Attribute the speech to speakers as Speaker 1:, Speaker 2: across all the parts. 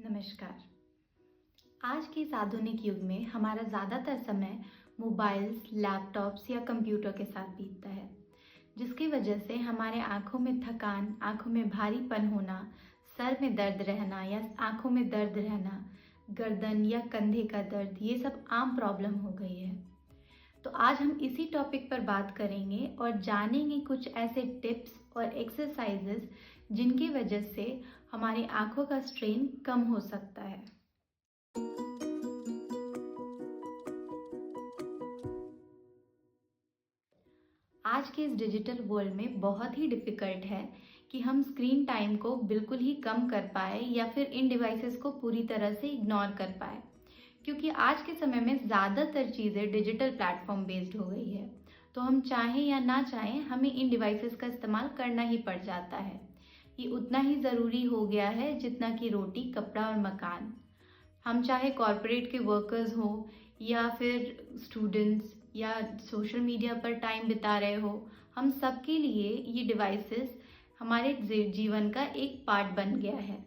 Speaker 1: नमस्कार। आज के इस आधुनिक युग में हमारा ज़्यादातर समय मोबाइल्स, लैपटॉप्स या कंप्यूटर के साथ बीतता है, जिसकी वजह से हमारे आँखों में थकान, आँखों में भारीपन होना, सर में दर्द रहना या आँखों में दर्द रहना, गर्दन या कंधे का दर्द, ये सब आम प्रॉब्लम हो गई है। तो आज हम इसी टॉपिक पर बात करेंगे और जानेंगे कुछ ऐसे टिप्स और एक्सरसाइजेस जिनकी वजह से हमारी आँखों का स्ट्रेन कम हो सकता है। आज के इस डिजिटल वर्ल्ड में बहुत ही डिफ़िकल्ट है कि हम स्क्रीन टाइम को बिल्कुल ही कम कर पाए या फिर इन डिवाइसेस को पूरी तरह से इग्नोर कर पाए, क्योंकि आज के समय में ज़्यादातर चीज़ें डिजिटल प्लेटफॉर्म बेस्ड हो गई है। तो हम चाहें या ना चाहें हमें इन डिवाइसेस का इस्तेमाल करना ही पड़ जाता है। ये उतना ही ज़रूरी हो गया है जितना कि रोटी, कपड़ा और मकान। हम चाहे कॉरपोरेट के वर्कर्स हो या फिर स्टूडेंट्स या सोशल मीडिया पर टाइम बिता रहे हो, हम सबके लिए ये डिवाइसेस हमारे जीवन का एक पार्ट बन गया है।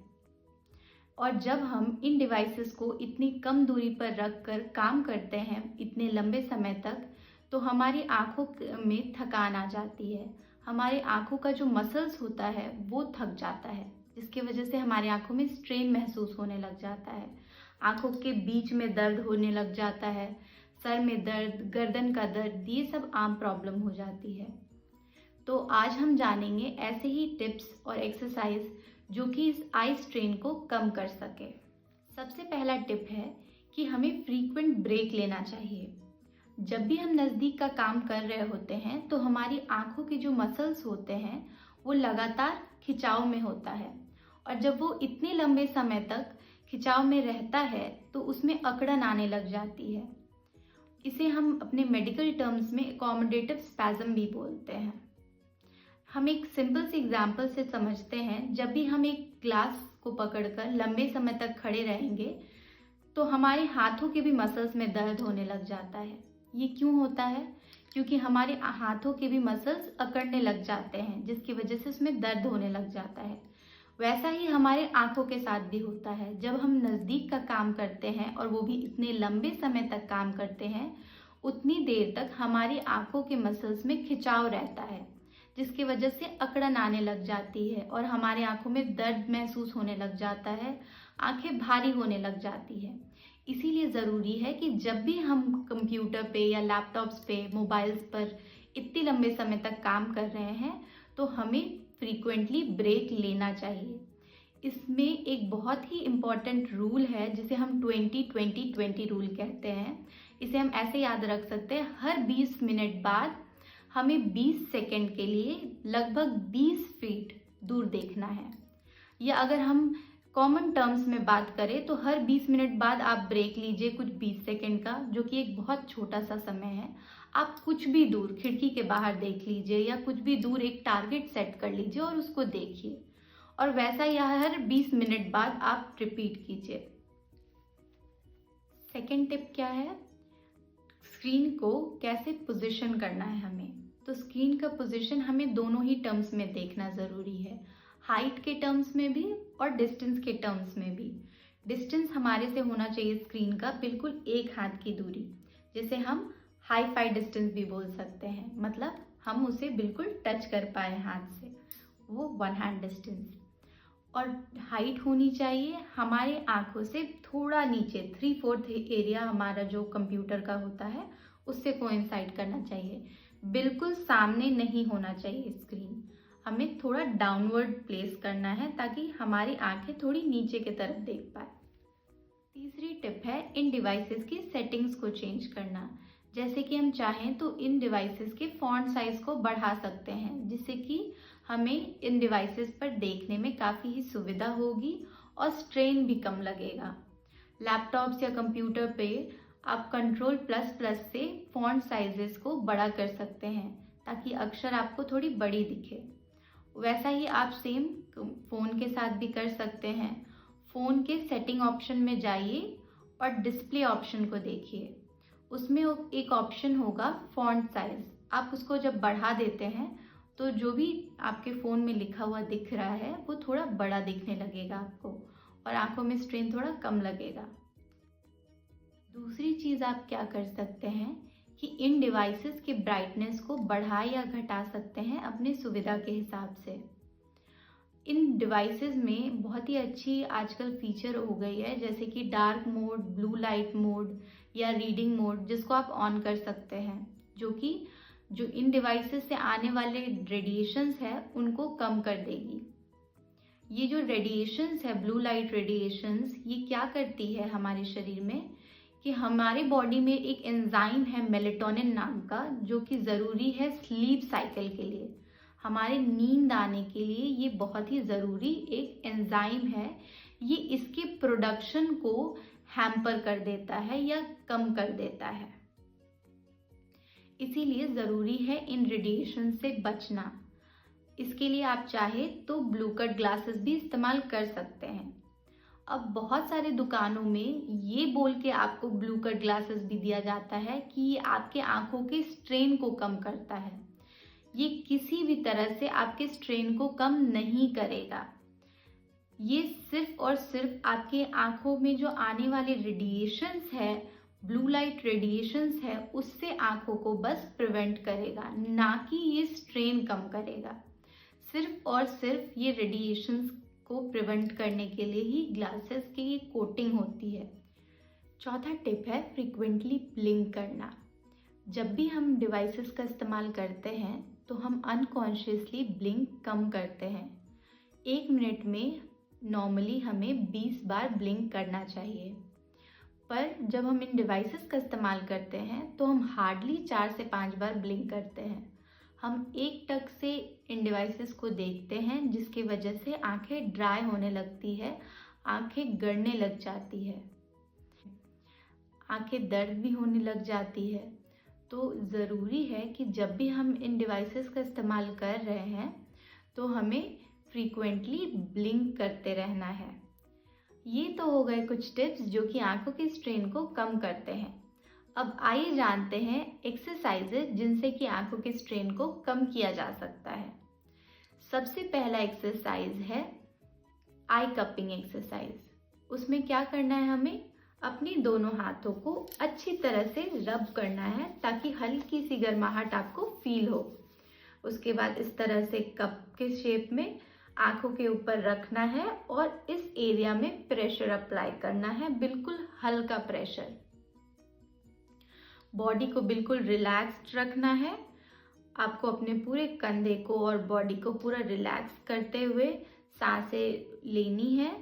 Speaker 1: और जब हम इन डिवाइसेस को इतनी कम दूरी पर रख कर काम करते हैं इतने लंबे समय तक, तो हमारी आँखों में थकान आ जाती है। हमारे आँखों का जो मसल्स होता है वो थक जाता है, जिसकी वजह से हमारी आँखों में स्ट्रेन महसूस होने लग जाता है। आँखों के बीच में दर्द होने लग जाता है, सर में दर्द, गर्दन का दर्द, ये सब आम प्रॉब्लम हो जाती है। तो आज हम जानेंगे ऐसे ही टिप्स और एक्सरसाइज जो कि इस आई स्ट्रेन को कम कर सके। सबसे पहला टिप है कि हमें फ्रीक्वेंट ब्रेक लेना चाहिए। जब भी हम नज़दीक का काम कर रहे होते हैं तो हमारी आँखों के जो मसल्स होते हैं वो लगातार खिंचाव में होता है, और जब वो इतने लंबे समय तक खिंचाव में रहता है तो उसमें अकड़न आने लग जाती है। इसे हम अपने मेडिकल टर्म्स में अकोमोडेटिव स्पैज़म भी बोलते हैं। हम एक सिंपल सी एग्जांपल से समझते हैं। जब भी हम एक ग्लास को पकड़कर लंबे समय तक खड़े रहेंगे तो हमारे हाथों के भी मसल्स में दर्द होने लग जाता है। ये क्यों होता है? क्योंकि हमारे हाथों के भी मसल्स अकड़ने लग जाते हैं, जिसकी वजह से उसमें दर्द होने लग जाता है। वैसा ही हमारे आँखों के साथ भी होता है। जब हम नज़दीक का काम करते हैं और वो भी इतने लंबे समय तक काम करते हैं, उतनी देर तक हमारी आँखों के मसल्स में खिंचाव रहता है, जिसकी वजह से अकड़न आने लग जाती है और हमारे आँखों में दर्द महसूस होने लग जाता है, आँखें भारी होने लग जाती है। इसीलिए ज़रूरी है कि जब भी हम कंप्यूटर पे या लैपटॉप्स पे, मोबाइल्स पर इतने लंबे समय तक काम कर रहे हैं तो हमें फ्रीक्वेंटली ब्रेक लेना चाहिए। इसमें एक बहुत ही इम्पॉर्टेंट रूल है जिसे हम 20-20-20 रूल कहते हैं। इसे हम ऐसे याद रख सकते हैं, हर 20 मिनट बाद हमें 20 सेकंड के लिए लगभग 20 फीट दूर देखना है। या अगर हम कॉमन टर्म्स में बात करें तो हर 20 मिनट बाद आप ब्रेक लीजिए कुछ 20 सेकंड का, जो कि एक बहुत छोटा सा समय है। आप कुछ भी दूर खिड़की के बाहर देख लीजिए या कुछ भी दूर एक टारगेट सेट कर लीजिए और उसको देखिए, और वैसा ही हर 20 मिनट बाद आप रिपीट कीजिए। सेकंड टिप क्या है? स्क्रीन को कैसे पोजीशन करना है हमें। तो स्क्रीन का पोजीशन हमें दोनों ही टर्म्स में देखना ज़रूरी है, हाइट के टर्म्स में भी और डिस्टेंस के टर्म्स में भी। डिस्टेंस हमारे से होना चाहिए स्क्रीन का बिल्कुल एक हाथ की दूरी, जिसे हम हाई फाई डिस्टेंस भी बोल सकते हैं। मतलब हम उसे बिल्कुल टच कर पाए हाथ से, वो 1 हैंड डिस्टेंस। और हाइट होनी चाहिए हमारे आँखों से थोड़ा नीचे, 3/4 एरिया हमारा जो कंप्यूटर का होता है उससे कोइंसाइड करना चाहिए। बिल्कुल सामने नहीं होना चाहिए स्क्रीन, हमें थोड़ा डाउनवर्ड प्लेस करना है ताकि हमारी आंखें थोड़ी नीचे की तरफ देख पाए। तीसरी टिप है इन डिवाइसेस की सेटिंग्स को चेंज करना। जैसे कि हम चाहें तो इन डिवाइसेस के फॉन्ट साइज को बढ़ा सकते हैं, जिससे कि हमें इन डिवाइसेस पर देखने में काफ़ी ही सुविधा होगी और स्ट्रेन भी कम लगेगा। लैपटॉप्स या कंप्यूटर पे आप कंट्रोल++ से फॉन्ट साइजेस को बड़ा कर सकते हैं ताकि अक्षर आपको थोड़ी बड़ी दिखे। वैसा ही आप सेम फ़ोन के साथ भी कर सकते हैं। फ़ोन के सेटिंग ऑप्शन में जाइए और डिस्प्ले ऑप्शन को देखिए। उसमें एक ऑप्शन होगा फॉन्ट साइज़। आप उसको जब बढ़ा देते हैं तो जो भी आपके फ़ोन में लिखा हुआ दिख रहा है वो थोड़ा बड़ा दिखने लगेगा आपको। और आंखों में स्ट्रेन थोड़ा कम लगेगा। दूसरी चीज़ आप क्या कर सकते हैं कि इन डिवाइसेस के ब्राइटनेस को बढ़ा या घटा सकते हैं अपनी सुविधा के हिसाब से। इन डिवाइसेस में बहुत ही अच्छी आजकल फीचर हो गई है, जैसे कि dark mode, blue light mode या रीडिंग मोड, जिसको आप ऑन कर सकते हैं, जो इन डिवाइसेस से आने वाले रेडिएशंस है उनको कम कर देगी। ये जो रेडिएशंस है, ब्लू लाइट रेडिएशंस, ये क्या करती है हमारे शरीर में कि हमारे बॉडी में एक एंजाइम है मेलेटोनिन नाम का, जो कि ज़रूरी है स्लीप साइकिल के लिए, हमारे नींद आने के लिए। ये बहुत ही ज़रूरी एक एंजाइम है। ये इसके प्रोडक्शन को हैम्पर कर देता है या कम कर देता है। इसीलिए ज़रूरी है इन रेडिएशन से बचना। इसके लिए आप चाहे तो ब्लू कट ग्लासेस भी इस्तेमाल कर सकते हैं। अब बहुत सारे दुकानों में ये बोल के आपको ब्लू कट ग्लासेस भी दिया जाता है कि ये आपके आंखों के स्ट्रेन को कम करता है। ये किसी भी तरह से आपके स्ट्रेन को कम नहीं करेगा। ये सिर्फ और सिर्फ आपके आंखों में जो आने वाले रेडिएशंस है, ब्लू लाइट रेडिएशंस है, उससे आंखों को बस प्रिवेंट करेगा, ना कि ये स्ट्रेन कम करेगा। सिर्फ और सिर्फ ये रेडिएशंस को प्रिवेंट करने के लिए ही ग्लासेस की ये कोटिंग होती है। चौथा टिप है फ्रीक्वेंटली ब्लिंक करना। जब भी हम डिवाइसेस का इस्तेमाल करते हैं तो हम अनकॉन्शियसली ब्लिंक कम करते हैं। 1 मिनट में नॉर्मली हमें 20 बार ब्लिंक करना चाहिए, पर जब हम इन डिवाइसेस का इस्तेमाल करते हैं तो हम हार्डली 4 से 5 बार ब्लिंक करते हैं। हम एक टक से इन डिवाइसेस को देखते हैं, जिसकी वजह से आंखें ड्राई होने लगती है, आंखें गड़ने लग जाती है, आंखें दर्द भी होने लग जाती है। तो ज़रूरी है कि जब भी हम इन डिवाइसेस का इस्तेमाल कर रहे हैं तो हमें फ्रीक्वेंटली ब्लिंक करते रहना है। ये तो हो गए कुछ टिप्स जो कि आंखों के स्ट्रेन को कम करते हैं। अब आइए जानते हैं एक्सरसाइजेज जिनसे कि आंखों के स्ट्रेन को कम किया जा सकता है। सबसे पहला एक्सरसाइज है आई कपिंग एक्सरसाइज। उसमें क्या करना है, हमें अपने दोनों हाथों को अच्छी तरह से रब करना है ताकि हल्की सी गर्माहट आपको फील हो। उसके बाद इस तरह से कप के शेप में आंखों के ऊपर रखना है और इस एरिया में प्रेशर अप्लाई करना है, बिल्कुल हल्का प्रेशर। बॉडी को बिल्कुल रिलैक्स्ड रखना है। आपको अपने पूरे कंधे को और बॉडी को पूरा रिलैक्स करते हुए सांसें लेनी है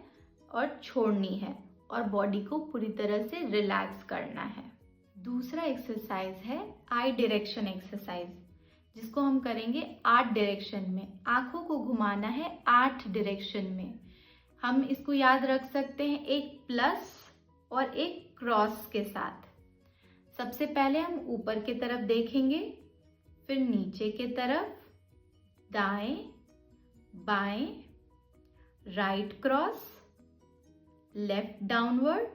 Speaker 1: और छोड़नी है और बॉडी को पूरी तरह से रिलैक्स करना है। दूसरा एक्सरसाइज है आई डायरेक्शन एक्सरसाइज, जिसको हम करेंगे 8 डायरेक्शन में। आंखों को घुमाना है 8 डायरेक्शन में। हम इसको याद रख सकते हैं एक प्लस और एक क्रॉस के साथ। सबसे पहले हम ऊपर की तरफ देखेंगे, फिर नीचे की तरफ, दाएं, बाएं, right cross, left downward,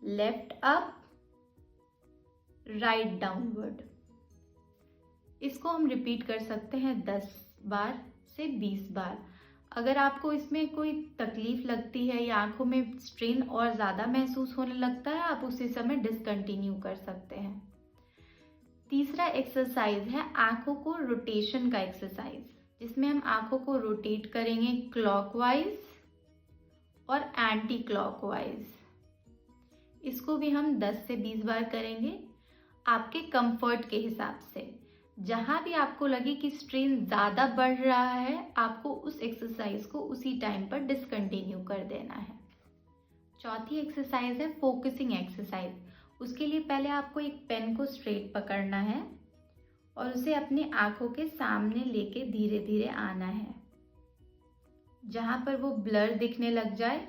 Speaker 1: left up, right downward. इसको हम रिपीट कर सकते हैं 10 बार से 20 बार। अगर आपको इसमें कोई तकलीफ लगती है या आंखों में स्ट्रेन और ज़्यादा महसूस होने लगता है, आप उसी समय डिसकंटिन्यू कर सकते हैं। तीसरा एक्सरसाइज है आंखों को रोटेशन का एक्सरसाइज, जिसमें हम आंखों को रोटेट करेंगे क्लॉकवाइज और एंटी क्लॉकवाइज। इसको भी हम 10 से 20 बार करेंगे आपके कंफर्ट के हिसाब से। जहाँ भी आपको लगे कि स्ट्रेन ज़्यादा बढ़ रहा है, आपको उस एक्सरसाइज को उसी टाइम पर डिसकंटिन्यू कर देना है। चौथी एक्सरसाइज है फोकसिंग एक्सरसाइज। उसके लिए पहले आपको एक पेन को स्ट्रेट पकड़ना है और उसे अपनी आंखों के सामने लेके धीरे धीरे आना है। जहाँ पर वो ब्लर दिखने लग जाए,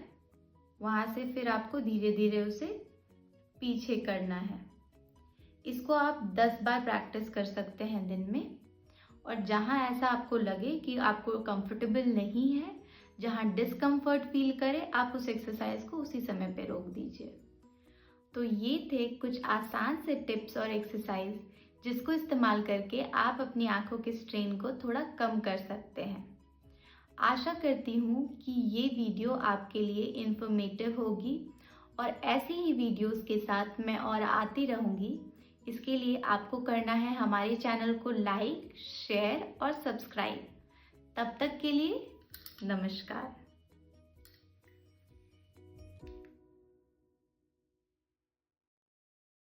Speaker 1: वहाँ से फिर आपको धीरे धीरे उसे पीछे करना है। इसको आप 10 बार प्रैक्टिस कर सकते हैं दिन में। और जहाँ ऐसा आपको लगे कि आपको कंफर्टेबल नहीं है, जहाँ डिस्कम्फर्ट फील करे, आप उस एक्सरसाइज को उसी समय पे रोक दीजिए। तो ये थे कुछ आसान से टिप्स और एक्सरसाइज जिसको इस्तेमाल करके आप अपनी आंखों के स्ट्रेन को थोड़ा कम कर सकते हैं। आशा करती हूँ कि ये वीडियो आपके लिए इन्फॉर्मेटिव होगी और ऐसे ही वीडियोस के साथ मैं और आती रहूँगी। इसके लिए आपको करना है हमारे चैनल को लाइक, शेयर और सब्सक्राइब। तब तक के लिए नमस्कार।